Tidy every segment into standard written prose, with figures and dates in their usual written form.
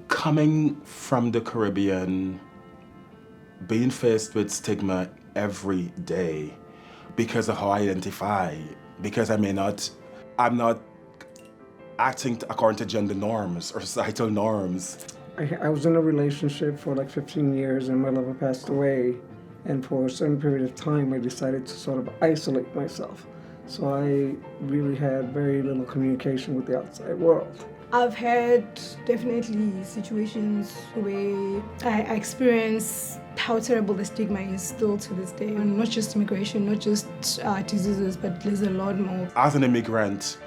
Coming from the Caribbean, being faced with stigma every day because of how I identify, because I'm not acting according to gender norms or societal norms. I was in a relationship for like 15 years and my lover passed away, and for a certain period of time I decided to sort of isolate myself. So I really had very little communication with the outside world. I've had definitely situations where I experience how terrible the stigma is still to this day. And not just immigration, not just diseases, but there's a lot more. As an immigrant,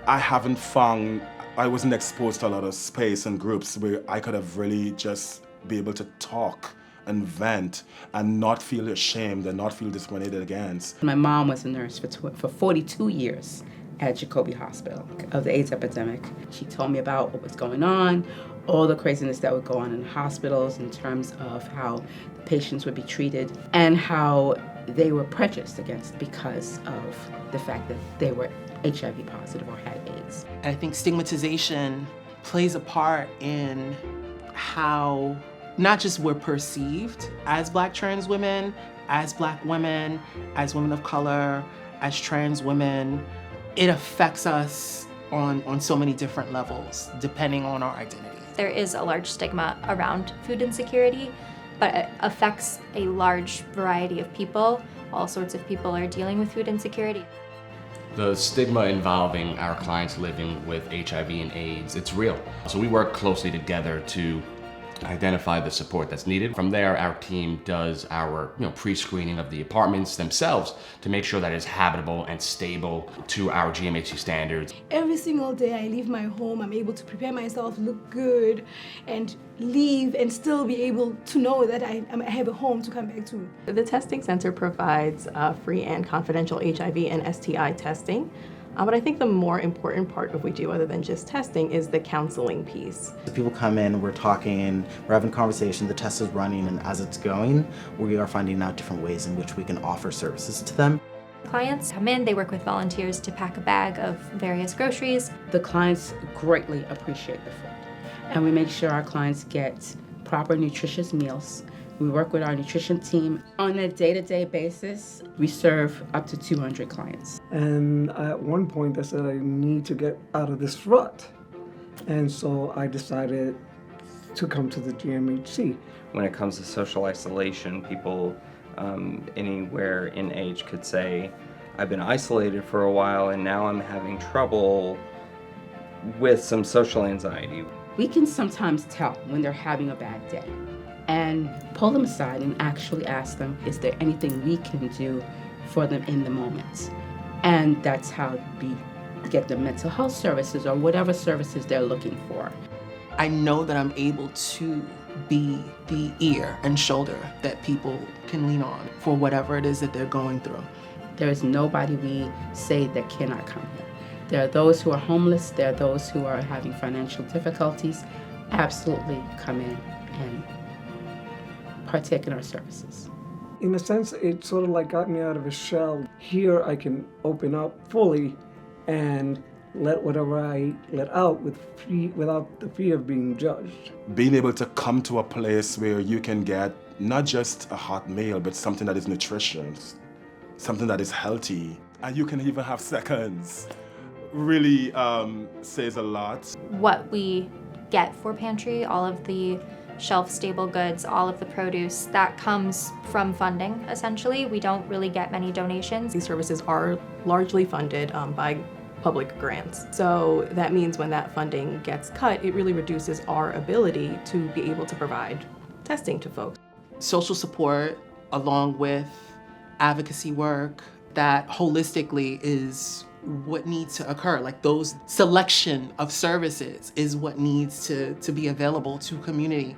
I wasn't exposed to a lot of space and groups where I could have really just be able to talk and vent and not feel ashamed and not feel discriminated against. My mom was a nurse for 42 years at Jacobi Hospital of the AIDS epidemic. She told me about what was going on, all the craziness that would go on in hospitals in terms of how the patients would be treated and how they were prejudiced against because of the fact that they were HIV positive or had AIDS. And I think stigmatization plays a part in how not just we're perceived as Black trans women, as Black women, as women of color, as trans women. It affects us on so many different levels, depending on our identities. There is a large stigma around food insecurity, but it affects a large variety of people. All sorts of people are dealing with food insecurity. The stigma involving our clients living with HIV and AIDS, it's real. So we work closely together to identify the support that's needed. From there, our team does our pre-screening of the apartments themselves to make sure that it's habitable and stable to our GMHC standards. Every single day I leave my home, I'm able to prepare myself, look good, and leave and still be able to know that I have a home to come back to. The testing center provides free and confidential HIV and STI testing. But I think the more important part of what we do, other than just testing, is the counseling piece. People come in, we're talking, we're having conversation, the test is running, and as it's going, we are finding out different ways in which we can offer services to them. Clients come in, they work with volunteers to pack a bag of various groceries. The clients greatly appreciate the food, and we make sure our clients get proper nutritious meals. We work with our nutrition team. On a day-to-day basis, we serve up to 200 clients. And at one point I said I need to get out of this rut. And so I decided to come to the GMHC. When it comes to social isolation, people anywhere in age could say, I've been isolated for a while and now I'm having trouble with some social anxiety. We can sometimes tell when they're having a bad day and pull them aside and actually ask them, is there anything we can do for them in the moment? And that's how we get them mental health services or whatever services they're looking for. I know that I'm able to be the ear and shoulder that people can lean on for whatever it is that they're going through. There is nobody we say that cannot come here. There are those who are homeless, there are those who are having financial difficulties. Absolutely come in and partake in our services. In a sense, it sort of like got me out of a shell. Here I can open up fully and let whatever I let out without the fear of being judged. Being able to come to a place where you can get not just a hot meal, but something that is nutritious, something that is healthy, and you can even have seconds, really says a lot. What we get for pantry, all of the shelf-stable goods, all of the produce, that comes from funding, essentially. We don't really get many donations. These services are largely funded by public grants. So that means when that funding gets cut, it really reduces our ability to be able to provide testing to folks. Social support, along with advocacy work, that holistically is what needs to occur. Like those selection of services is what needs to be available to community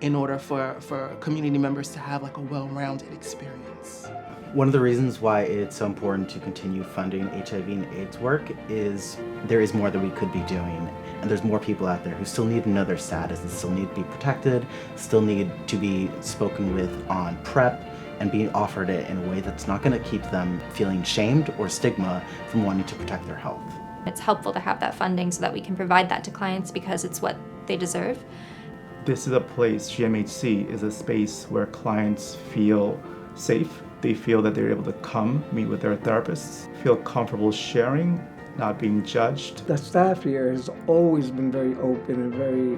in order for community members to have like a well-rounded experience. One of the reasons why it's so important to continue funding HIV and AIDS work is there is more that we could be doing, and there's more people out there who still need to know their status and still need to be protected, still need to be spoken with on PrEP, and being offered it in a way that's not going to keep them feeling shamed or stigma from wanting to protect their health. It's helpful to have that funding so that we can provide that to clients because it's what they deserve. This is a place, GMHC is a space where clients feel safe. They feel that they're able to come, meet with their therapists, feel comfortable sharing, not being judged. The staff here has always been very open and very,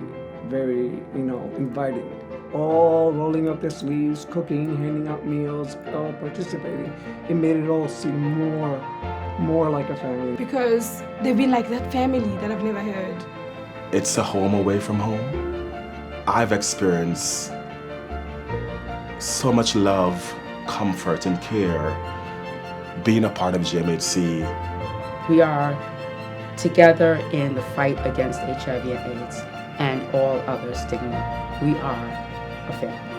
inviting. All rolling up their sleeves, cooking, handing out meals, all participating. It made it all seem more like a family. Because they've been like that family that I've never had. It's a home away from home. I've experienced so much love, comfort, and care being a part of GMHC. We are together in the fight against HIV and AIDS and all other stigma. We are a family.